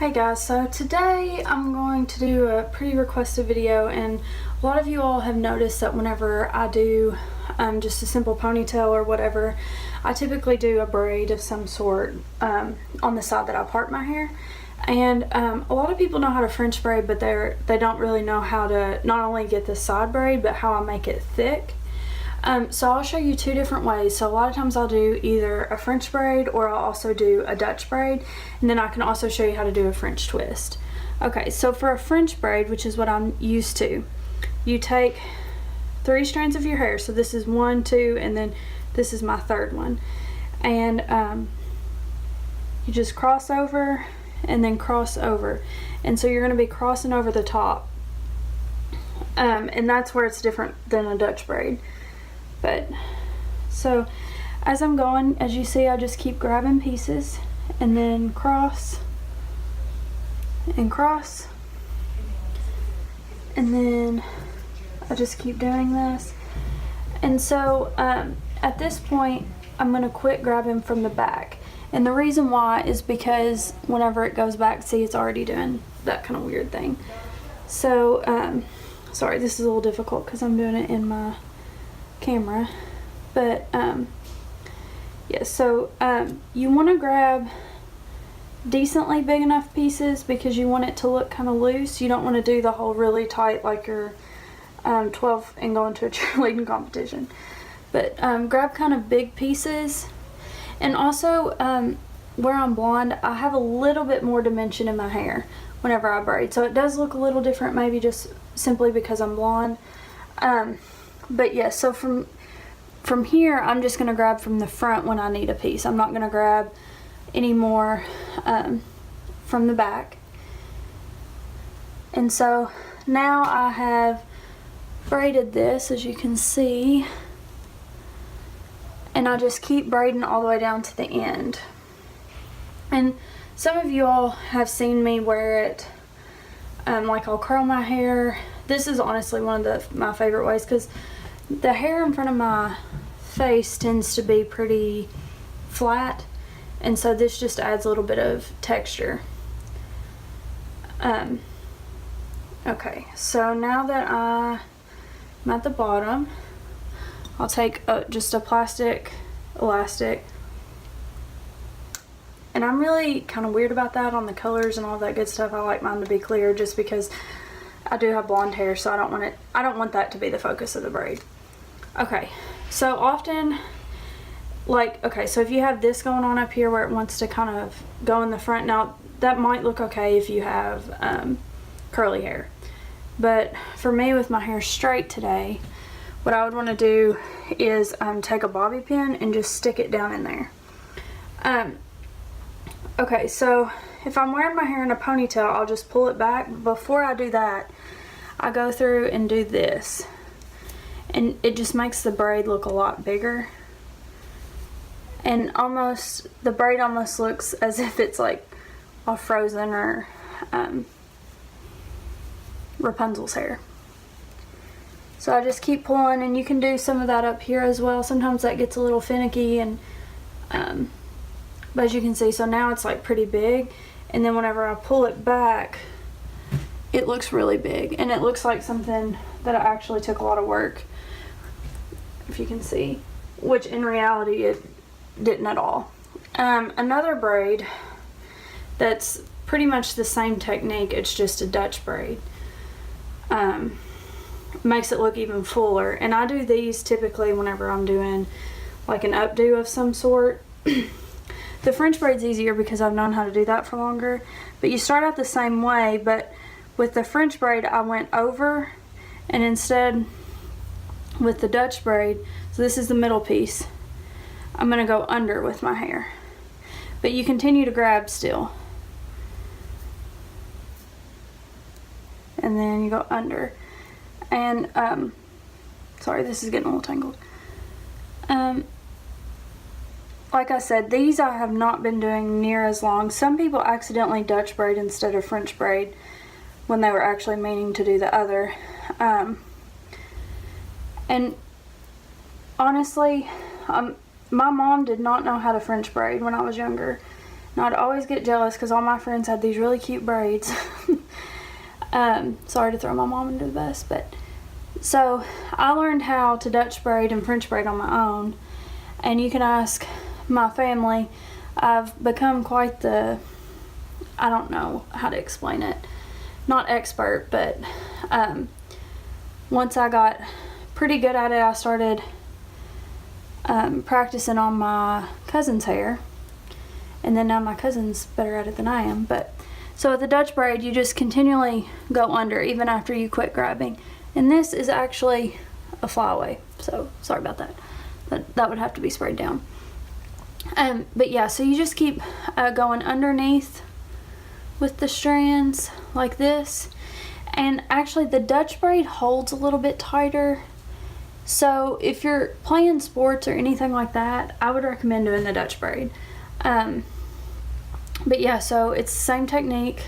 Hey guys, so today I'm going to do a pretty requested video, and a lot of you all have noticed that whenever I do just a simple ponytail or whatever, I typically do a braid of some sort on the side that I part my hair. And a lot of people know how to French braid, but they don't really know how to not only get the side braid but how I make it thick. So I'll show you two different ways. So a lot of times I'll do either a French braid or I'll also do a Dutch braid, and then I can also show you how to do a French twist. Okay, so for a French braid, which is what I'm used to, you take 3 strands of your hair. So this is 1, 2, and then this is my third one. And you just cross over and then cross over. And so you're going to be crossing over the top. And that's where it's different than a Dutch braid. But so as I'm going, as you see, I just keep grabbing pieces and then cross and cross, and then I just keep doing this. And so at this point I'm going to quit grabbing from the back, and the reason why is because whenever it goes back, see, it's already doing that kind of weird thing. So sorry, this is a little difficult because I'm doing it in my camera, but yeah, so you want to grab decently big enough pieces because you want it to look kind of loose. You don't want to do the whole really tight like you're 12 and going to a cheerleading competition, but grab kind of big pieces. And also where I'm blonde, I have a little bit more dimension in my hair whenever I braid, so it does look a little different, maybe just simply because I'm blonde. But yeah, so from here, I'm just going to grab from the front when I need a piece. I'm not going to grab any more from the back. And so now I have braided this, as you can see, and I just keep braiding all the way down to the end. And some of you all have seen me wear it like I'll curl my hair. This is honestly one of my favorite ways because the hair in front of my face tends to be pretty flat, and so this just adds a little bit of texture. Okay, so now that I'm at the bottom, I'll take just a plastic elastic, and I'm really kind of weird about that on the colors and all that good stuff. I like mine to be clear just because I do have blonde hair, so I don't want that to be the focus of the braid. Okay, so often, like, okay, so if you have this going on up here where it wants to kind of go in the front, now that might look okay if you have curly hair, but for me with my hair straight today, what I would want to do is take a bobby pin and just stick it down in there. Okay, so if I'm wearing my hair in a ponytail, I'll just pull it back. Before I do that, I go through and do this, and it just makes the braid look a lot bigger, and the braid almost looks as if it's like all frozen or Rapunzel's hair. So I just keep pulling, and you can do some of that up here as well. Sometimes that gets a little finicky, and but as you can see, so now it's like pretty big, and then whenever I pull it back, it looks really big, and it looks like something that I actually took a lot of work, if you can see, which in reality it didn't at all. Another braid that's pretty much the same technique, it's just a Dutch braid, makes it look even fuller, and I do these typically whenever I'm doing like an updo of some sort. The French braid's easier because I've known how to do that for longer, but you start out the same way, but with the French braid I went over, and instead with the Dutch braid, so this is the middle piece, I'm going to go under with my hair, but you continue to grab still, and then you go under, and sorry, this is getting a little tangled. Like I said, these I have not been doing near as long. Some people accidentally Dutch braid instead of French braid when they were actually meaning to do the other. And honestly, my mom did not know how to French braid when I was younger, And I'd always get jealous because all my friends had these really cute braids. Sorry to throw my mom into the bus, but so I learned how to Dutch braid and French braid on my own, and you can ask my family. I've become quite the, I don't know how to explain it, not expert, but once I got pretty good at it, I started practicing on my cousin's hair, and then now my cousin's better at it than I am. But so with the Dutch braid, you just continually go under even after you quit grabbing. And this is actually a flyaway, so sorry about that. That would have to be sprayed down. But yeah, so you just keep going underneath with the strands like this. And actually the Dutch braid holds a little bit tighter. So if you're playing sports or anything like that, I would recommend doing the Dutch braid. But yeah, so it's the same technique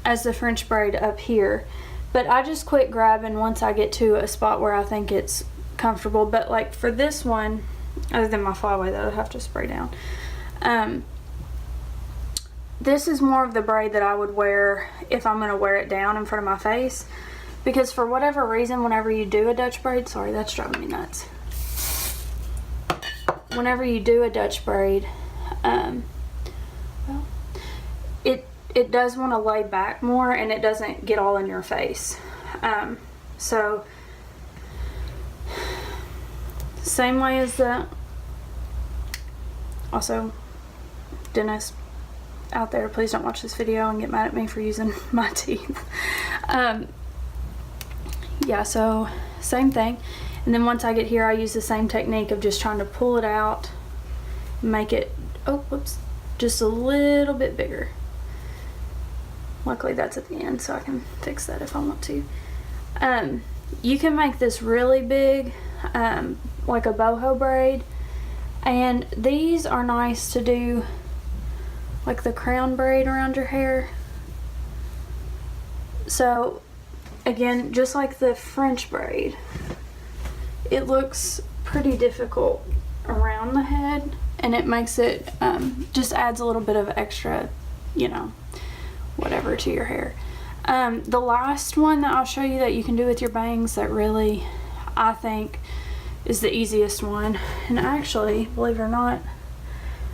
as the French braid up here. But I just quit grabbing once I get to a spot where I think it's comfortable. But like for this one, other than my flyaway that I'd have to spray down, this is more of the braid that I would wear if I'm going to wear it down in front of my face. Because for whatever reason, whenever you do a Dutch braid, sorry, that's driving me nuts. Whenever you do a Dutch braid, well, it does want to lay back more, and it doesn't get all in your face. So same way as the, also, dentist out there, please don't watch this video and get mad at me for using my teeth. Yeah, so same thing. And then once I get here, I use the same technique of just trying to pull it out, make it, oh, whoops, just a little bit bigger. Luckily that's at the end, so I can fix that if I want to. You can make this really big, like a boho braid, and these are nice to do like the crown braid around your hair. So again, just like the French braid, it looks pretty difficult around the head, and it makes it, just adds a little bit of extra, you know, whatever to your hair. The last one that I'll show you that you can do with your bangs that really, I think, is the easiest one, and actually, believe it or not,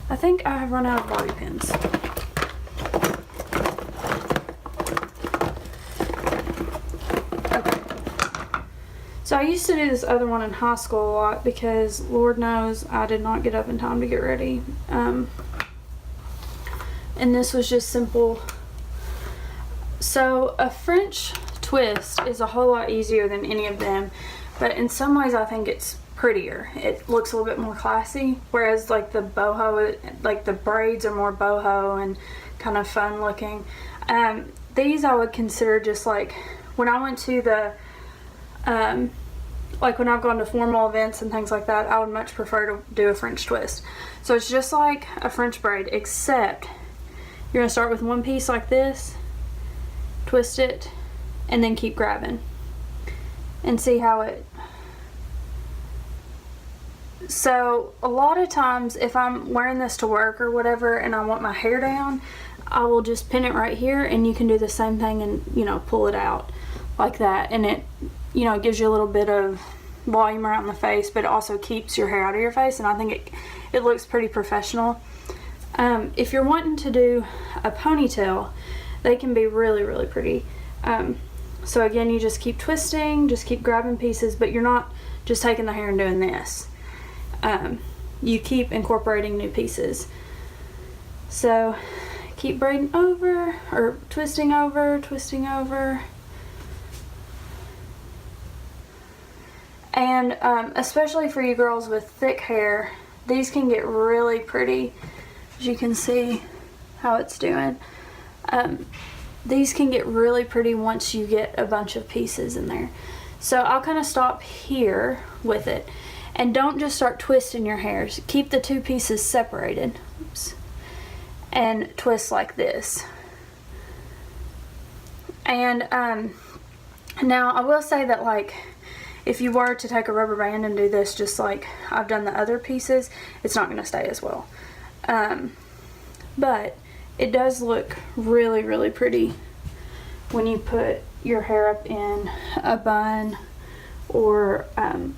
I think I have run out of bobby pins. So I used to do this other one in high school a lot because Lord knows I did not get up in time to get ready. And this was just simple. So a French twist is a whole lot easier than any of them, but in some ways I think it's prettier. It looks a little bit more classy, whereas like the boho, like the braids are more boho and kind of fun looking. These I would consider just like, when I went to the like when I've gone to formal events and things like that, I would much prefer to do a French twist. So it's just like a French braid, except you're going to start with one piece like this, twist it, and then keep grabbing and see how it. So a lot of times if I'm wearing this to work or whatever and I want my hair down, I will just pin it right here, and you can do the same thing and, you know, pull it out like that, and it, you know, it gives you a little bit of volume around the face, but it also keeps your hair out of your face, and I think it looks pretty professional. If you're wanting to do a ponytail, they can be really, really pretty. So again, you just keep twisting, just keep grabbing pieces, but you're not just taking the hair and doing this. You keep incorporating new pieces. So keep braiding over, or twisting over, twisting over. And especially for you girls with thick hair, these can get really pretty. As you can see how it's doing. These can get really pretty once you get a bunch of pieces in there. So I'll kind of stop here with it. And don't just start twisting your hairs. Keep the two pieces separated. Oops. And twist like this. And now I will say that, like, if you were to take a rubber band and do this just like I've done the other pieces, it's not going to stay as well. But it does look really, really pretty when you put your hair up in a bun or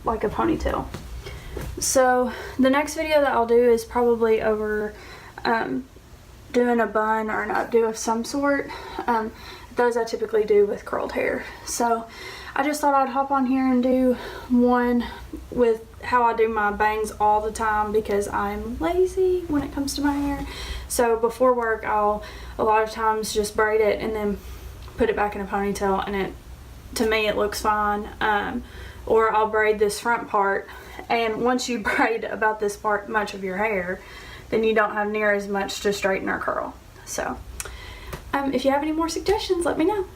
like a ponytail. So the next video that I'll do is probably over doing a bun or an updo of some sort. Those I typically do with curled hair. So I just thought I'd hop on here and do one with how I do my bangs all the time because I'm lazy when it comes to my hair. So before work, I'll a lot of times just braid it and then put it back in a ponytail, and to me it looks fine. Or I'll braid this front part, and once you braid about this part much of your hair, then you don't have near as much to straighten or curl. So if you have any more suggestions, let me know.